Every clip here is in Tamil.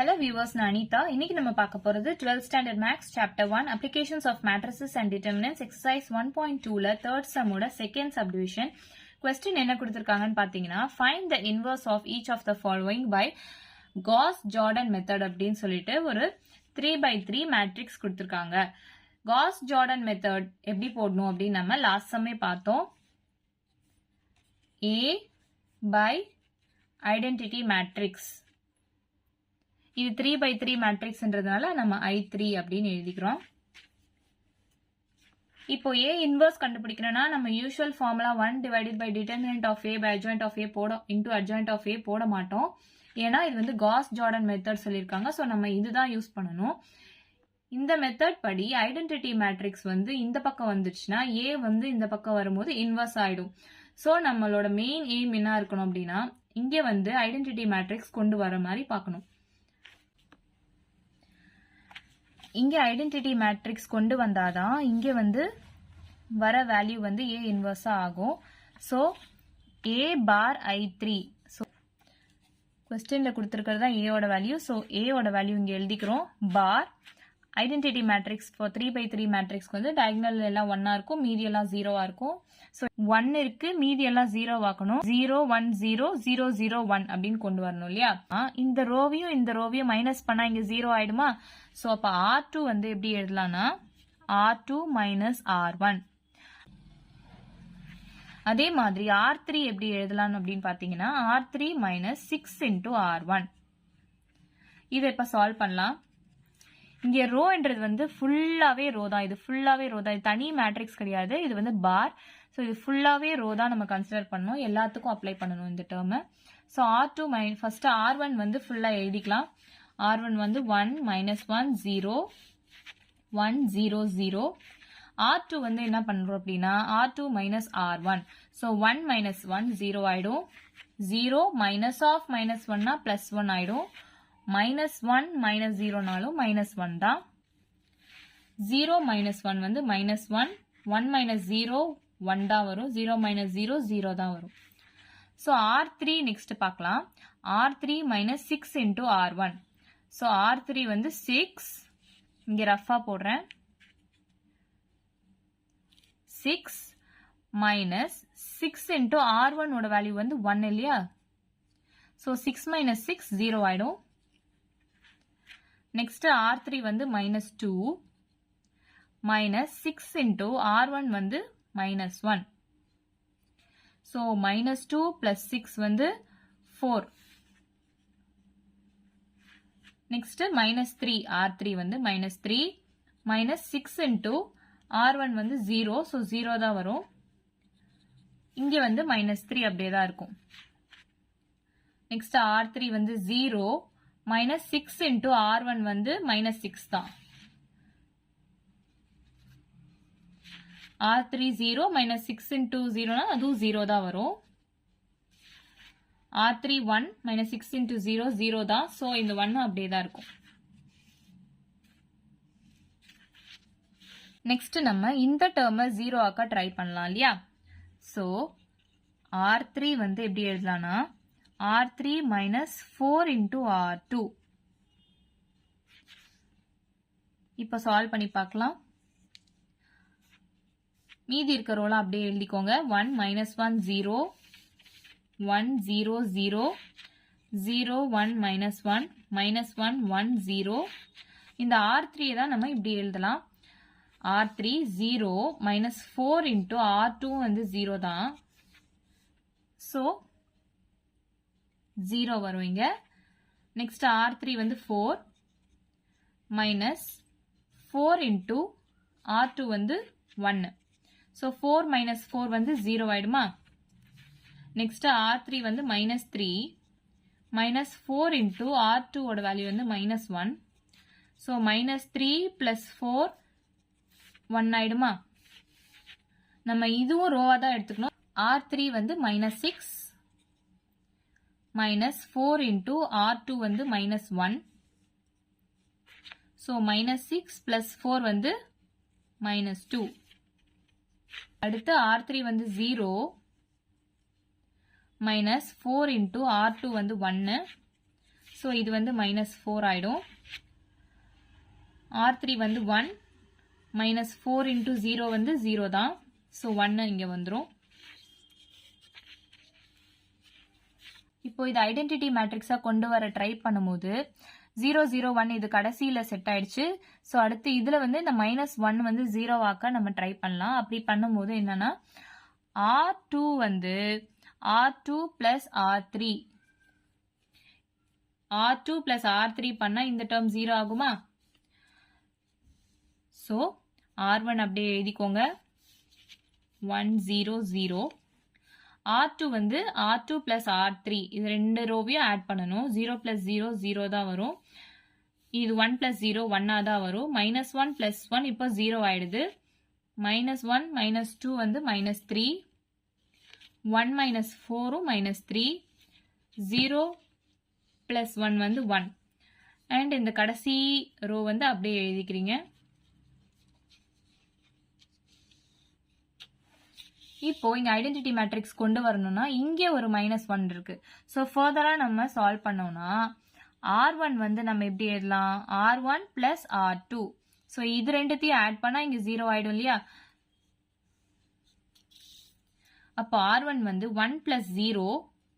Hello viewers, நான் அனிதா. இன்னைக்கு நம்ம பார்க்க போறது 12th standard max chapter 1 applications of matrices and determinants exercise 1.2ல third sum ஓட second subdivision. question என்ன கொடுத்திருக்காங்கன்னு பாத்தீங்கன்னா find the inverse of each of the following by Gauss-Jordan method அப்படின்னு சொல்லிட்டு ஒரு 3x3 matrix கொடுத்திருக்காங்க. Gauss-Jordan method எப்படி போடணும் அப்படின்னு நம்ம last sumமே பார்த்தோம். A by identity matrix. இது 3x3 மேட்ரிக்ஸ்ன்றதுனால நம்ம I3 அப்படின்னு எழுதிக்கிறோம். இப்போ A இன்வர்ஸ் கண்டுபிடிக்கணும்னா நம்ம usual formula 1 divided by determinant of A by adjoint of A into adjoint of A போட மாட்டோம். ஏன்னா இது வந்து காஸ்-ஜார்டன் மெத்தட் சொல்லியிருக்காங்க. ஸோ நம்ம இதுதான் யூஸ் பண்ணணும். இந்த மெத்தட் படி ஐடென்டிட்டி மேட்ரிக்ஸ் வந்து இந்த பக்கம் வந்துச்சுன்னா A வந்து இந்த பக்கம் வரும்போது இன்வர்ஸ் ஆயிடும். ஸோ நம்மளோட மெயின் எய்ம் என்ன இருக்கணும் அப்படின்னா இங்கே வந்து ஐடென்டிட்டி மேட்ரிக்ஸ் கொண்டு வர மாதிரி பார்க்கணும். இங்கே ஐடென்டிட்டி மேட்ரிக்ஸ் கொண்டு வந்தாதான் இங்கே வந்து வர வேல்யூ வந்து A இன்வர்ஸா ஆகும். So A bar I3. So கொஸ்டின்ல கொடுத்துருக்கிறது தான் ஏயோட வேல்யூ. ஸோ ஏயோட வேல்யூ இங்கே எழுதிக்கிறோம். பார் ஐடென்டிட்டி மேட்ரிக்ஸ் இப்போ 3x3 மேட்ரிக்ஸ்க்கு வந்து டயகனல் எல்லாம் 1 இருக்கும், மீதி எல்லாம் 0 இருக்கும். ஸோ 1 இருக்கு, மீதி எல்லாம் 0 ஆக்கணும். 0 1 0 0 0 1 அப்படின்னு கொண்டு வரணும் இல்லையா? இந்த ரோவையும் மைனஸ் பண்ணா இங்க 0 ஆயிடுமா? ஸோ அப்ப R2 வந்து எப்படி எழுதலாம்னா R2 மைனஸ் R1. அதே மாதிரி R3 எப்படி எழுதலாம் அப்படின்னு பாத்தீங்கன்னா R3 மைனஸ் 6 இன்டூ R1. இதை இப்ப சால்வ் பண்ணலாம். இங்க ரோன்றது வந்து ஃபுல்லாவே ரோ தான். இது ஃபுல்லாவே ரோ தான். இது தனி மேட்ரிக்ஸ் கிடையாது. இது வந்து பார். ஸோ இது ஃபுல்லாவே ரோ தான் நம்ம கன்சிடர் பண்ணணும். எல்லாத்துக்கும் அப்ளை பண்ணணும் இந்த term. So R2 first R1 வந்து ஃபுல்லா எழுதிக்கலாம். R1 வந்து 1 மைனஸ் 1 0 1 0 0. R2 வந்து என்ன பண்றோம் அப்படின்னா R2 minus R1. So 1 minus 1 0 ஆயிடும். 0 மைனஸ் ஆஃப் மைனஸ் 1னா பிளஸ் 1 ஆயிடும். மைனஸ் 1 மைனஸ் 0நாலும் மைனஸ் 1 தான். 0 மைனஸ் 1 வந்து மைனஸ் 1. 1 மைனஸ் 0 1 தான் வரும். 0 மைனஸ் 0 0 தான் வரும். ஸோ R3 நெக்ஸ்ட் பார்க்கலாம். R3 minus 6 into R1. So R3 வந்து 6. இங்க ரஃபா போடுறேன். 6 மைனஸ் 6 இன்டூ R1 ஓட வேல்யூ வந்து 1 இல்லையா? ஸோ 6 மைனஸ் 6 0 ஆயிடும். நெக்ஸ்ட் R3 வந்து மைனஸ் 2 மைனஸ் 6 இன்டூ R1 வந்து மைனஸ் 1. ஸோ மைனஸ் 2 பிளஸ் 6 வந்து 4. நெக்ஸ்ட் மைனஸ் 3 R3 வந்து மைனஸ் 3 மைனஸ் 6 இன்டூ R1 வந்து 0. ஸோ 0 தான் வரும். இங்க வந்து மைனஸ் 3 அப்படியே தான் இருக்கும். நெக்ஸ்ட் R3 வந்து 0 மைனஸ் 6 இன்டூ R1 வந்து மைனஸ் 6 தான். R3 0 மைனஸ் 6 இன்டூ 0னா அதுவும் 0 தான் வரும். R3 1 மைனஸ் 6 இன்டூ 0 0 தான். ஸோ இந்த 1 அப்படியே தான் இருக்கும். நெக்ஸ்ட் நம்ம இந்த டேர்மை 0 ஆக்க ட்ரை பண்ணலாம் இல்லையா? ஸோ R3 வந்து எப்படி எழுதலாம்னா R3 minus 4 into R2. இப்போ சால்வ் பண்ணி பார்க்கலாம். மீதி இருக்க ரோல அப்படியே எழுதிக்கோங்க. 1 minus 1 0 1 0 0 0 1 minus 1 minus 1 1 0. இந்த R3 தான் நம்ம இப்படி எழுதலாம். R3 0 minus 4 into R2 வந்து 0 தான். ஸோ 0 வரும் இங்க. நெக்ஸ்ட் R3 வந்து 4 மைனஸ் 4 இன்டூ R2 வந்து 1. ஸோ 4 மைனஸ் 4 வந்து 0 ஆயிடுமா? நெக்ஸ்ட் R3 வந்து மைனஸ் 3 மைனஸ் 4 இன்டூ R2 ஓட வேல்யூ வந்து மைனஸ் 1. ஸோ மைனஸ் 3 பிளஸ் 4 1 ஆயிடுமா? நம்ம இதுவும் ரோவா தான் எடுத்துக்கணும். R3 வந்து மைனஸ் 6 minus 4 into R2 வந்து minus 1. So minus 6 plus 4 வந்து minus 2. அடுத்து R3 வந்து 0 minus 4 into R2 வந்து 1. So ஸோ இது வந்து -4 ஆயிடும். R3 வந்து 1 -4 into 0 வந்து 0 தான். ஸோ 1 இங்க வந்துரும். இப்போ இது ஐடென்டிட்டி மேட்ரிக்ஸா கொண்டு வர ட்ரை பண்ணும்போது 0 0 1 இது கடைசியில செட் ஆயிடுச்சு. ஸோ அடுத்து இதுல வந்து இந்த -1 வந்து 0 ஆக்க நம்ம ட்ரை பண்ணலாம். அப்படி பண்ணும்போது என்னன்னா R2 வந்து R2 plus R3 R2 plus R3 பண்ணா இந்த டேர்ம் 0 ஆகுமா? ஸோ R1 அப்படியே எழுதிக்கோங்க 1 0 0. R2 வந்து R2 plus R3 இது ரெண்டு ரோவையும் ஆட் பண்ணணும். 0 plus 0 0 தான் வரும். இது 1 plus 0 1 தான் வரும். -1 plus 1 இப்போ 0 ஆயிடுது. -1 -2 வந்து -3. 1 minus 4 -3. 0 plus 1 வந்து 1. and இந்த கடைசி ரோ வந்து அப்படியே எழுதிக்கிறீங்க. இப்போ இங்க ஐடென்டிட்டி மேட்ரிக்ஸ் கொண்டு வரணும்னா இங்கே ஒரு -1 இருக்கு. ஸோ ஃபர்தரா நம்ம சால்வ் பண்ணோம்னா R1 வந்து நம்ம எப்படி எழுதலாம்? R1 plus R2. ஸோ இது ரெண்டுத்தையும் ஆட் பண்ணா இங்க 0 ஆயிடும் இல்லையா? அப்போ R1 வந்து 1 plus 0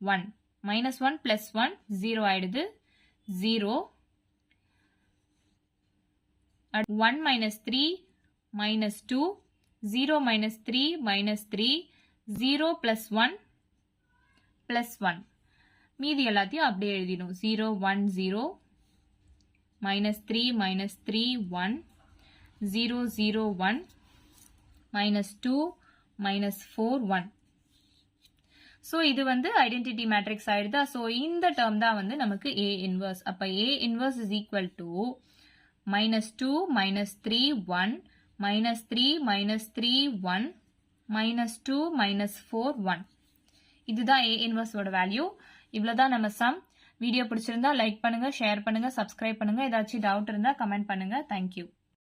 1 -1 plus 1 0 ஆயிடுது 0. 1 minus 3 minus 2 0 minus 3 minus 3 0 plus 1 plus 1 மீதி எல்லாத்தையும் அப்படியே எழுதிடும். 0 1 0 minus 3 minus 3 1 0 0 1 minus 2 minus 4 1. So இது வந்து ஐடென்டிட்டி மேட்ரிக்ஸ் ஆயிடுதா? ஸோ இந்த டேர்ம் தான் வந்து நமக்கு A inverse. அப்போ A inverse is equal to -2 -3 1 -3 -3 1 -2 -4 1. இதுதான் A inverse ஓட வேல்யூ. இவ்வளவுதான் நம்ம சம். வீடியோ பிடிச்சிருந்தா லைக் பண்ணுங்க, ஷேர் பண்ணுங்க, சப்ஸ்கிரைப் பண்ணுங்க. ஏதாச்சும் டவுட் இருந்தா கமெண்ட் பண்ணுங்க. தேங்க்யூ.